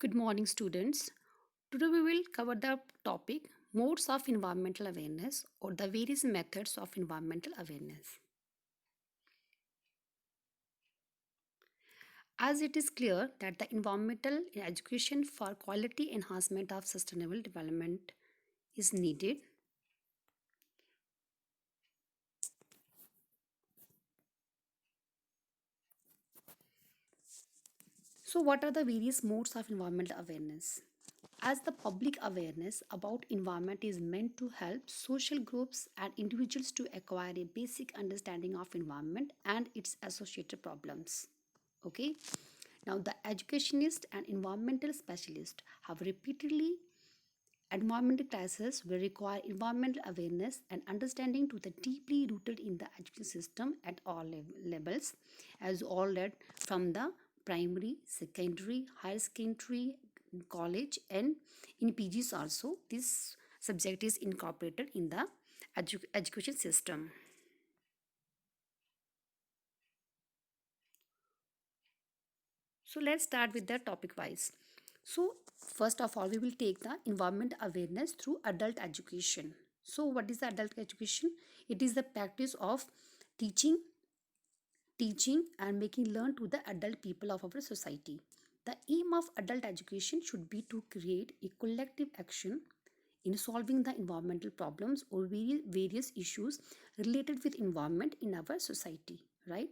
Good morning, students. Today we will cover the topic modes of environmental awareness or the various methods of environmental awareness. As it is clear that the environmental education for quality enhancement of sustainable development is needed. So, what are the various modes of environmental awareness? As the public awareness about environment is meant to help social groups and individuals to acquire a basic understanding of environment and its associated problems. Okay. Now, the educationist and environmental specialist have repeatedly environmental crisis will require environmental awareness and understanding to the deeply rooted in the education system at all levels, as all that from the primary, secondary, higher secondary, college, and in PGs also. This subject is incorporated in the education system. So let's start with the topic wise. So first of all, we will take the environment awareness through adult education. So what is the adult education? It is the practice of teaching, teaching and making learn to the adult people of our society. The aim of adult education should be to create a collective action in solving the environmental problems or various issues related with environment in our society, right?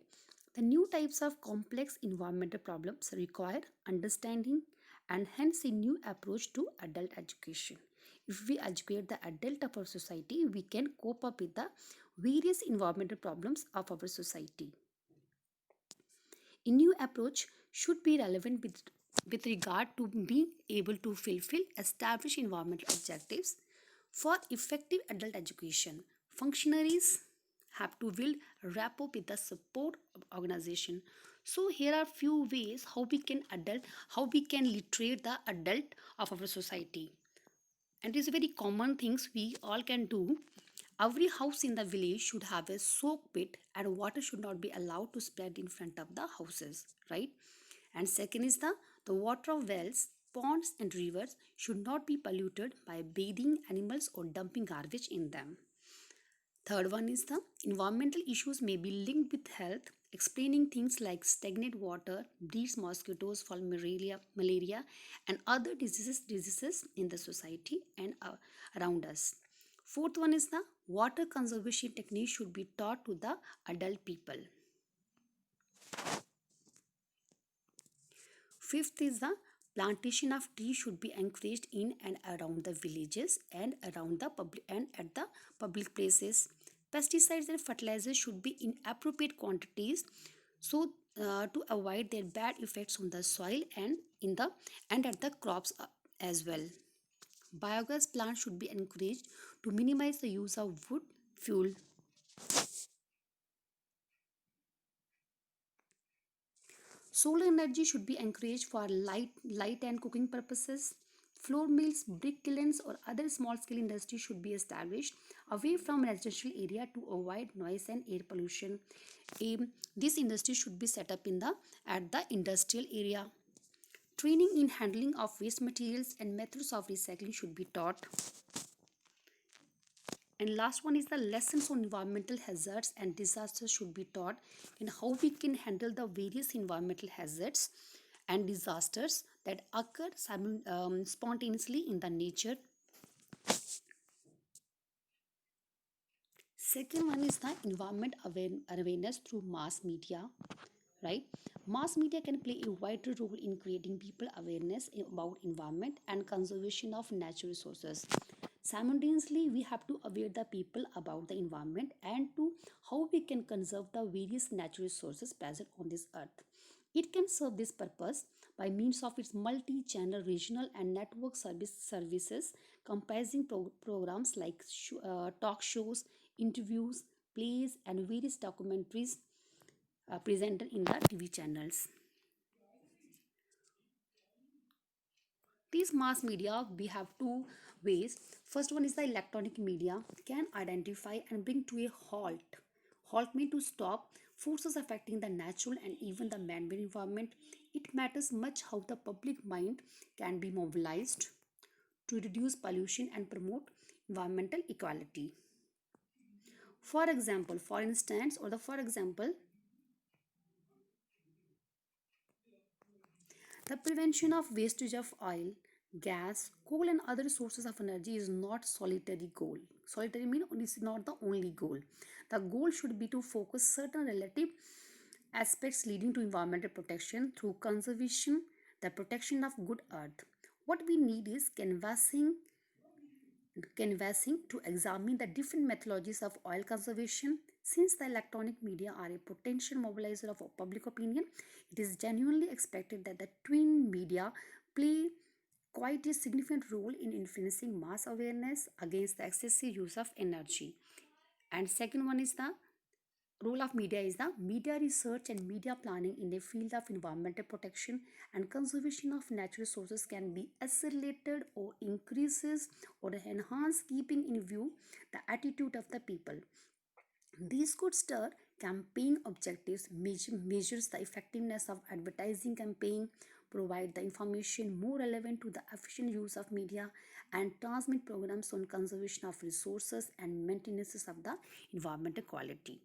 The new types of complex environmental problems require understanding and hence a new approach to adult education. If we educate the adult of our society, we can cope up with the various environmental problems of our society. A new approach should be relevant with regard to being able to fulfill established environmental objectives. For effective adult education, functionaries have to build rapport with the support organization. So here are few ways how we can literate the adult of our society. And it is very common things we all can do. Every house in the village should have a soak pit and water should not be allowed to spread in front of the houses, right? And second is the water of wells, ponds and rivers should not be polluted by bathing animals or dumping garbage in them. Third one is the environmental issues may be linked with health, explaining things like stagnant water breeds mosquitoes for malaria and other diseases in the society and around us. Fourth one is the water conservation techniques should be taught to the adult people. Fifth is the plantation of trees should be encouraged in and around the villages and around the public and at the public places. Pesticides and fertilizers should be in appropriate quantities so to avoid their bad effects on the soil and in the and at the crops as well. Biogas plants should be encouraged to minimize the use of wood fuel. Solar energy should be encouraged for light and cooking purposes. Floor mills, brick kilns, or other small-scale industry should be established away from residential area to avoid noise and air pollution. This industry should be set up in the at the industrial area. Training in handling of waste materials and methods of recycling should be taught. And last one is the lessons on environmental hazards and disasters should be taught and how we can handle the various environmental hazards and disasters that occur spontaneously in the nature. Second one is the environment awareness through mass media, right? Mass media can play a vital role in creating people awareness about environment and conservation of natural resources. Simultaneously, we have to aware the people about the environment and to how we can conserve the various natural resources present on this earth. It can serve this purpose by means of its multi-channel regional and network services comprising programs like talk shows, interviews, plays and various documentaries presented in the TV channels. These mass media, we have two ways. First one is the electronic media can identify and bring to a halt mean to stop forces affecting the natural and even the man-made environment, it matters much how the public mind can be mobilized to reduce pollution and promote environmental equality. For instance, or the for example, the prevention of wastage of oil, gas, coal, and other sources of energy is not solitary goal. Solitary means this is not the only goal. The goal should be to focus certain relative aspects leading to environmental protection through conservation, the protection of good earth. What we need is canvassing to examine the different methodologies of oil conservation. Since the electronic media are a potential mobilizer of public opinion, it is genuinely expected that the twin media play quite a significant role in influencing mass awareness against the excessive use of energy. And second one is the role of media is the media research and media planning in the field of environmental protection and conservation of natural resources can be accelerated or increases or enhanced keeping in view the attitude of the people. These could stir campaign objectives, measures the effectiveness of advertising campaign, provide the information more relevant to the efficient use of media, and transmit programs on conservation of resources and maintenance of the environmental quality.